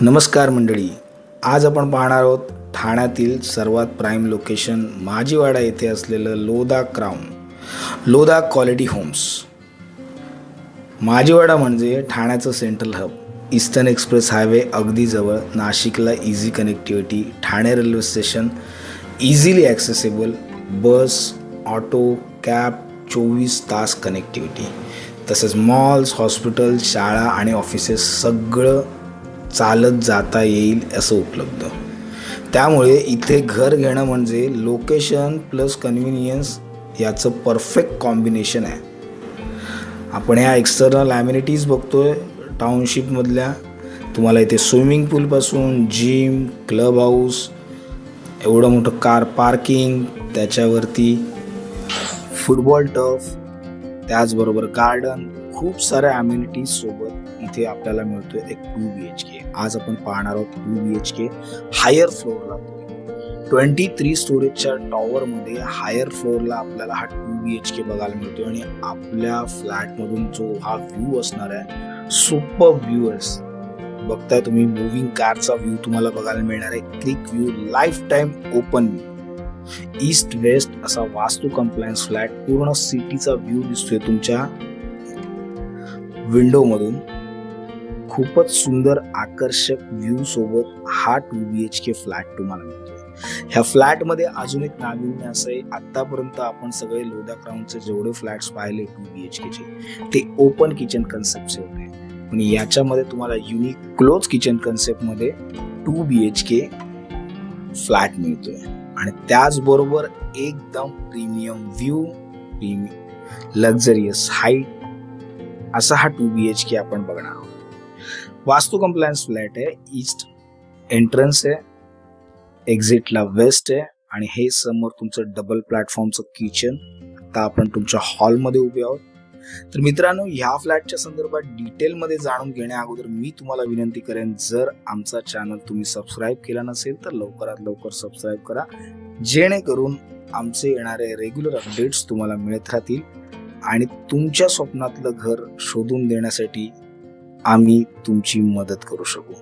नमस्कार मंडळी, आज आपण पाहणार आहोत ठाण्यातील सर्वात प्राईम लोकेशन माजीवाडा येथे असलेलं लोधा क्वालिटी होम्स। माजीवाडा म्हणजे ठाण्याचं central hub, eastern express highway अगदी जवळ, नाशिकला easy connectivity, Thane railway station easily accessible, bus auto cab 24 तास कनेक्टिव्हिटी, तसंच मॉल्स, हॉस्पिटल, शाळा आणि ऑफिसेस सगळं चालत जाता येईल असं उपलब्ध। त्यामुळे इथे घर घेणं म्हणजे लोकेशन प्लस कन्व्हिनियन्स याचं परफेक्ट कॉम्बिनेशन आहे। आपण ह्या एक्सटर्नल ॲम्युनिटीज बघतोय टाउनशिपमधल्या। तुम्हाला इथे स्विमिंग पूलपासून जिम, क्लब हाऊस, एवढं मोठं कार पार्किंग, त्याच्यावरती फुटबॉल टर्फ, त्याचबरोबर गार्डन, खूप साऱ्या ॲम्युनिटीज सोबत इथे आपल्याला मिळतोय एक 2 BHK। आज आपण पाहणार आहोत 2 BHK हायर फ्लोअरला। 23 स्टोरेजच्या टॉवरमध्ये हायर फ्लोअरला आपल्याला हा 2 BHK बघायला मिळतोय आणि आपल्या फ्लॅटमधून जो हा व्ह्यू असणार आहे, सुपर व्ह्यूअर्स बघताय तुम्ही, मूव्हिंग कारचा व्ह्यू तुम्हाला बघायला मिळणार आहे, click view, life time open view, east west असा वास्तू कंप्लायन्स फ्लॅट, पूर्ण सिटीचा व्ह्यू दिसतोय तुमच्या विंडो मधून। खूपच सुंदर आकर्षक व्ह्यू सोबत हा 2 BHK फ्लॅट तुम्हाला मिळतोय। ह्या फ्लॅट मध्ये अजून एक नाविन्य असं आहे, आतापर्यंत आपण सगळे लोधा क्राउनचे जेवढे फ्लॅट्स पाहिले 2 BHK चे ते ओपन किचन कन्सेप्टचे होते, पण याच्यामध्ये तुम्हाला युनिक क्लोज किचन कन्सेप्ट मध्ये 2 BHK फ्लॅट मिळतोय आणि त्याचबरोबर एकदम प्रीमियम व्ह्यू, लक्झरियस हाईट असा हा 2 BHK आपण बघणार आहोत। वास्तू कंप्लायन्स फ्लॅट आहे, ईस्ट एंट्रन्स आहे, एक्झिटला वेस्ट आहे आणि हे समोर तुमचं डबल प्लॅटफॉर्मचं किचन। आता आपण तुमच्या हॉलमध्ये उभे आहोत। तर मित्रांनो, ह्या फ्लॅटच्या संदर्भात डिटेलमध्ये जाणून घेण्या अगोदर मी तुम्हाला विनंती करेन, जर आमचा चॅनल तुम्ही सबस्क्राईब केला नसेल तर लवकरात लवकर सबस्क्राईब करा, जेणेकरून आमचे येणारे रेग्युलर अपडेट्स तुम्हाला मिळत राहतील आणि तुमच्या स्वप्नातलं घर शोधून देण्यासाठी आम्ही तुमची मदत करू शकू।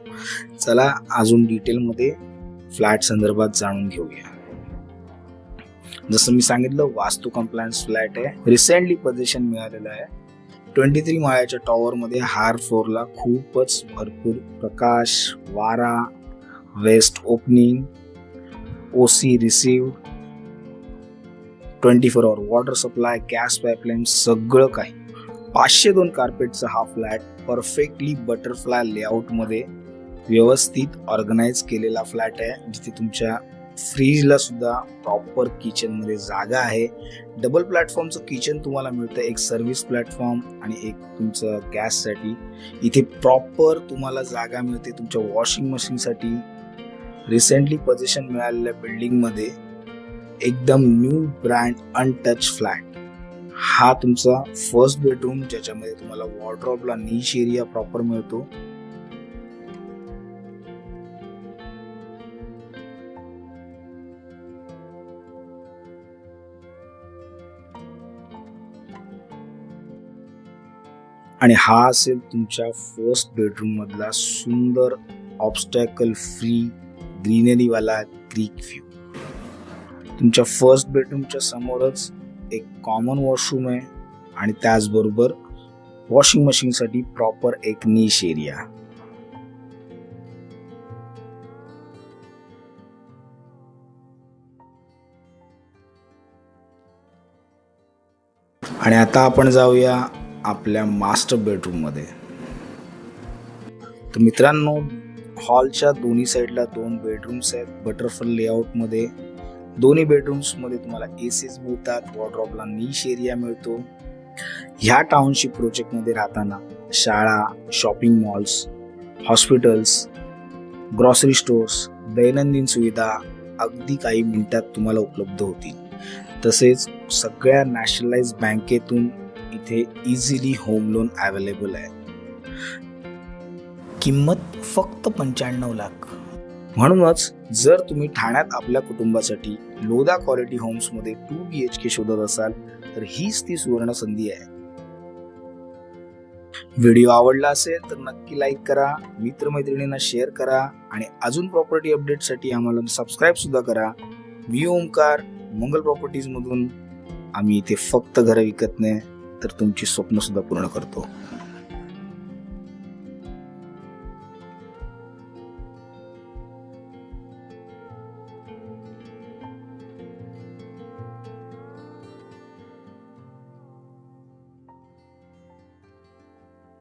चला अजून डिटेलमध्ये फ्लॅट संदर्भात जाणून घेऊया। जसं मी सांगितलं, वास्तू कंप्लायन्स फ्लॅट आहे, रिसेंटली पोझिशन मिळालेलं आहे। 23 माळ्याच्या टॉवर मध्ये हायर फ्लोअरला खूपच भरपूर प्रकाश, वारा, वेस्ट ओपनिंग, OC रिसीव्ड, 24 आवर वॉटर सप्लाय, गॅस पाईपलाईन, सगळं काही। 502 कार्पेटचा हा फ्लॅट परफेक्टली बटरफ्लाय लेआउट मध्ये व्यवस्थित ऑर्गनाइज केलेला फ्लॅट आहे, जिथे तुमच्या फ्रीजला सुद्धा प्रॉपर किचन मध्ये जागा आहे। डबल प्लॅटफॉर्मचं किचन तुम्हाला मिळतं, एक सर्व्हिस प्लॅटफॉर्म आणि एक तुमचं गॅससाठी। इथे प्रॉपर तुम्हाला जागा मिळते तुमच्या वॉशिंग मशीनसाठी। रिसेंटली पोझिशन मिळालेल्या बिल्डिंग मध्ये एकदम न्यू ब्रँड अनटच फ्लॅट। हा तुमचा फर्स्ट बेडरूम, ज्याच्यामध्ये तुम्हाला वॉर्डरोबला नीश एरिया प्रॉपर मिळतो। आणि हा असेल तुमच्या फर्स्ट बेडरूम मधला सुंदर ऑब्स्टॅकल फ्री ग्रीनरी वाला क्रीक व्ह्यू। तुमच्या फर्स्ट बेडरूमच्या समोरच एक कॉमन वॉशरूम आहे आणि त्याचबरोबर वॉशिंग मशीनसाठी प्रॉपर एक नीश एरिया। आणि आता आपण जाऊया आपल्या मास्टर बेडरूम मध्ये। तर मित्रांनो, हॉलच्या दोन्ही साईडला 2 बेडरूम्स आहेत बटरफ्लाय लेआउट मध्ये। दोन्ही बेडरूम्स मध्ये तुम्हाला एसीज मिळतात, वॉर्डरोबला नीश एरिया मिळतो। ह्या टाउनशिप प्रोजेक्ट मध्ये राहताना शाळा, shopping malls, hospitals, grocery stores, दैनंदिन सुविधा अगदी काही मिनिटात तुम्हाला उपलब्ध होतील। तसेच सगळ्या नॅशनलाइज बँकेतून इथे इझिली होम लोन अवेलेबल आहे। किंमत फक्त 95 लाख। म्हणूनच जर तुम्ही ठाण्यात आपल्या कुटुंबासाठी लोधा क्वालिटी होम्स मध्ये 2 BHK शोधत असाल तर हीच ती सुवर्ण संधी आहे। व्हिडिओ आवडला असेल तर नक्की लाईक करा, मित्रमैत्रिणींना शेअर करा आणि अजून प्रॉपर्टी अपडेटसाठी आम्हाला सबस्क्राईब सुद्धा करा. मी ओमकार, मंगल प्रॉपर्टीज मधून. आम्ही इथे फक्त घरं विकत नाही तर तुमची स्वप्न सुद्धा पूर्ण करतो.